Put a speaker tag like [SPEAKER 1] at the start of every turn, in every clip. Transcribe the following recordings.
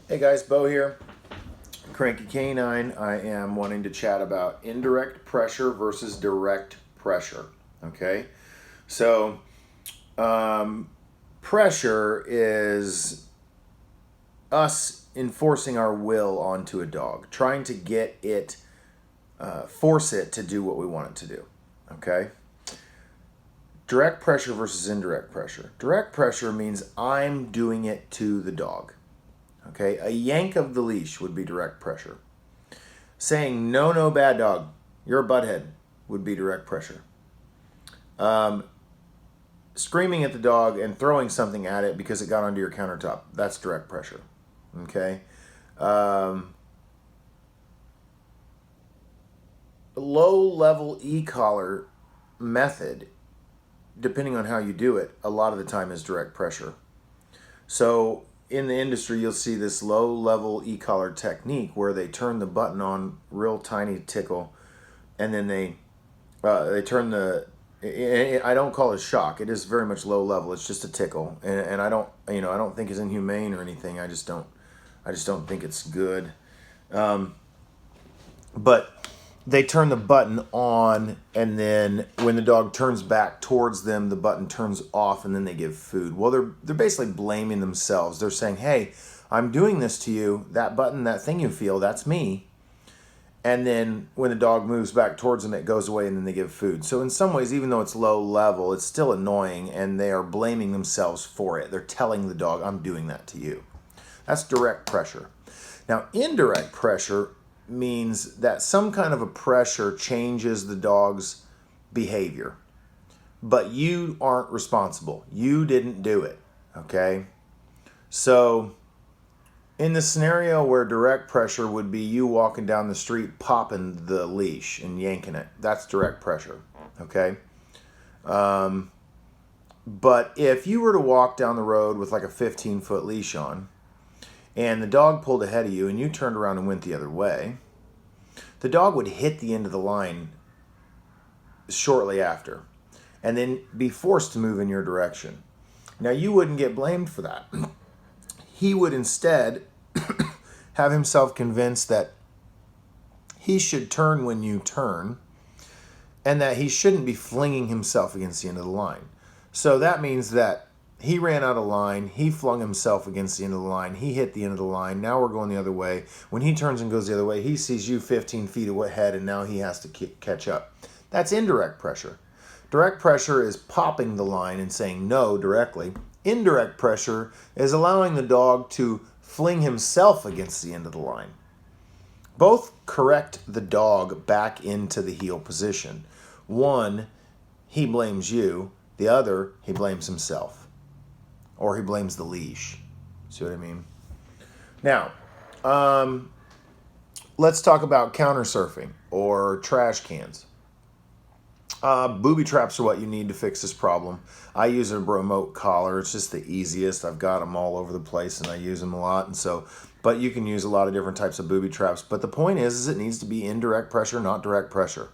[SPEAKER 1] Hey guys, Bo here, Cranky Canine. I am wanting to chat about indirect pressure versus direct pressure. Okay, so pressure is us enforcing our will onto a dog, trying to get it, force it to do what we want it to do. Okay, direct pressure versus indirect pressure. Direct pressure means I'm doing it to the dog. Okay, a yank of the leash would be direct pressure. Saying no, no, bad dog, you're a butthead would be direct pressure. Screaming at the dog and throwing something at it because it got onto your countertop, that's direct pressure. Okay. Low level e-collar method, depending on how you do it, a lot of the time is direct pressure. So in the industry, you'll see this low level e-collar technique where they turn the button on real tiny tickle, and then they turn the. I don't call it shock. It is very much low level. It's just a tickle, and I don't think it's inhumane or anything. I just don't think it's good. But they turn the button on, and then when the dog turns back towards them, the button turns off, and then they give food. Well, they're basically blaming themselves. They're saying, "Hey, I'm doing this to you. That button, that thing you feel, that's me." And then when the dog moves back towards them, it goes away, and then they give food. So in some ways, even though it's low level, it's still annoying, and they are blaming themselves for it. They're telling the dog, "I'm doing that to you." That's direct pressure. Now, indirect pressure means that some kind of a pressure changes the dog's behavior, but you aren't responsible. You didn't do it, okay? So in the scenario where direct pressure would be you walking down the street, popping the leash and yanking it, that's direct pressure, okay? But if you were to walk down the road with like a 15-foot leash on, and the dog pulled ahead of you and you turned around and went the other way, the dog would hit the end of the line shortly after and then be forced to move in your direction. Now, you wouldn't get blamed for that. He would instead have himself convinced that he should turn when you turn and that he shouldn't be flinging himself against the end of the line. So that means that he ran out of line. He flung himself against the end of the line. He hit the end of the line. Now we're going the other way. When he turns and goes the other way, he sees you 15 feet ahead, and now he has to catch up. That's indirect pressure. Direct pressure is popping the line and saying no directly. Indirect pressure is allowing the dog to fling himself against the end of the line. Both correct the dog back into the heel position. One, he blames you. The other, he blames himself. Or he blames the leash. See what I mean? Now, let's talk about counter surfing or trash cans. Booby traps are what you need to fix this problem. I use a remote collar. It's just the easiest. I've got them all over the place, and I use them a lot. And so, but you can use a lot of different types of booby traps. But the point is it needs to be indirect pressure, not direct pressure.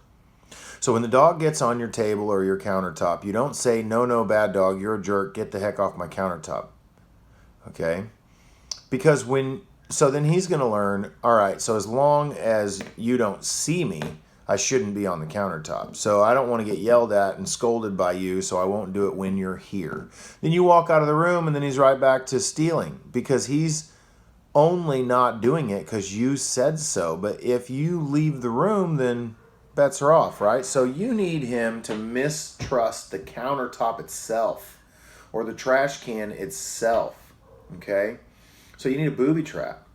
[SPEAKER 1] So when the dog gets on your table or your countertop, you don't say, "No, no, bad dog, you're a jerk, get the heck off my countertop." Okay? Because then he's going to learn, all right, so as long as you don't see me, I shouldn't be on the countertop. So I don't want to get yelled at and scolded by you, so I won't do it when you're here. Then you walk out of the room, and then he's right back to stealing because he's only not doing it because you said so. But if you leave the room, then bets are off, right? So you need him to mistrust the countertop itself or the trash can itself, okay? So you need a booby trap.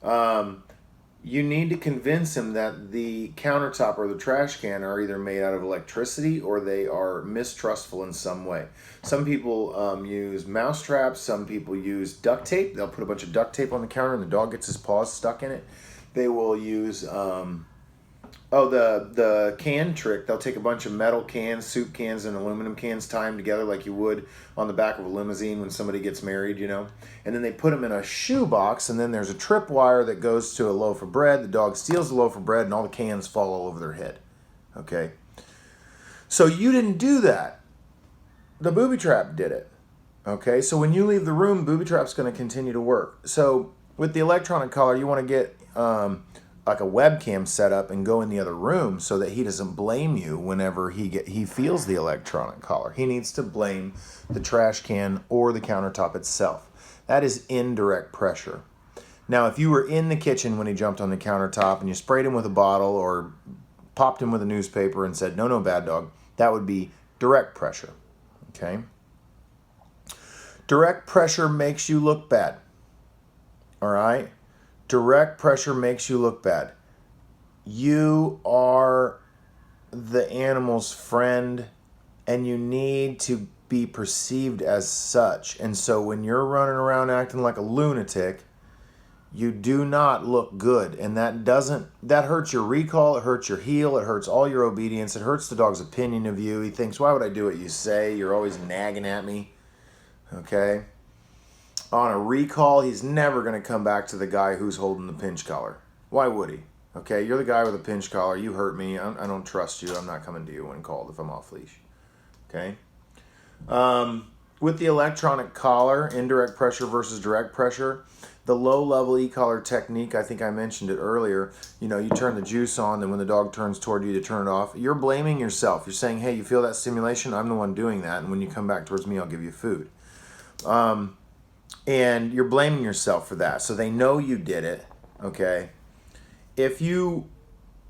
[SPEAKER 1] You need to convince him that the countertop or the trash can are either made out of electricity or they are mistrustful in some way. Some people use mouse traps. Some people use duct tape. They'll put a bunch of duct tape on the counter and the dog gets his paws stuck in it. They will use... the can trick. They'll take a bunch of metal cans, soup cans, and aluminum cans, tie them together like you would on the back of a limousine when somebody gets married, And then they put them in a shoe box, and then there's a tripwire that goes to a loaf of bread. The dog steals the loaf of bread, and all the cans fall all over their head. Okay? So you didn't do that. The booby trap did it. Okay? So when you leave the room, booby trap's going to continue to work. So With the electronic collar, you want to get like a webcam set up and go in the other room so that he doesn't blame you whenever he feels the electronic collar. He needs to blame the trash can or the countertop itself. That is indirect pressure. Now, if you were in the kitchen when he jumped on the countertop and you sprayed him with a bottle or popped him with a newspaper and said, no, no, bad dog, that would be direct pressure. Okay? Direct pressure makes you look bad. All right? Direct pressure makes you look bad. You are the animal's friend and you need to be perceived as such. And so when you're running around acting like a lunatic, you do not look good. And that hurts your recall, it hurts your heel, it hurts all your obedience, it hurts the dog's opinion of you. He thinks, why would I do what you say? You're always nagging at me. Okay? On a recall, he's never going to come back to the guy who's holding the pinch collar. Why would he? Okay, you're the guy with a pinch collar. You hurt me. I don't trust you. I'm not coming to you when called if I'm off leash. Okay? With the electronic collar, indirect pressure versus direct pressure, the low-level e-collar technique, I think I mentioned it earlier, you turn the juice on, and when the dog turns toward you to turn it off, you're blaming yourself. You're saying, hey, you feel that stimulation? I'm the one doing that, and when you come back towards me, I'll give you food. And you're blaming yourself for that. So they know you did it, okay?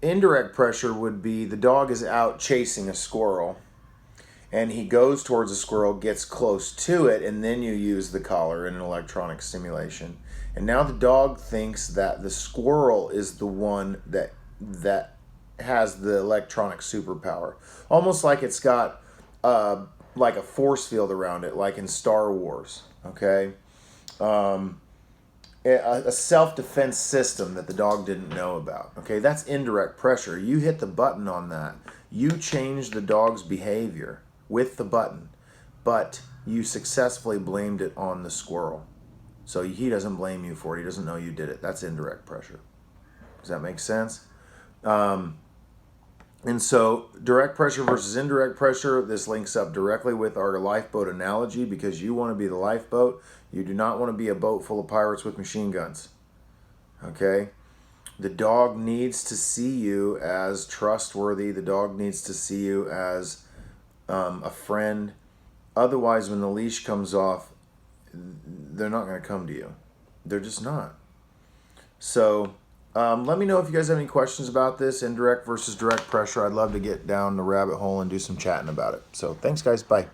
[SPEAKER 1] Indirect pressure would be the dog is out chasing a squirrel, and he goes towards a squirrel, gets close to it, and then you use the collar in an electronic stimulation. And now the dog thinks that the squirrel is the one that has the electronic superpower. Almost like it's got like a force field around it, like in Star Wars, okay? A self-defense system that the dog didn't know about, okay? That's indirect pressure. You hit the button on that. You change the dog's behavior with the button, but you successfully blamed it on the squirrel. So he doesn't blame you for it. He doesn't know you did it. That's indirect pressure. Does that make sense? And so direct pressure versus indirect pressure, this links up directly with our lifeboat analogy because you want to be the lifeboat. You do not want to be a boat full of pirates with machine guns. Okay? The dog needs to see you as trustworthy. The dog needs to see you as a friend. Otherwise, when the leash comes off, they're not going to come to you. They're just not. So let me know if you guys have any questions about this, indirect versus direct pressure. I'd love to get down the rabbit hole and do some chatting about it. So thanks, guys. Bye.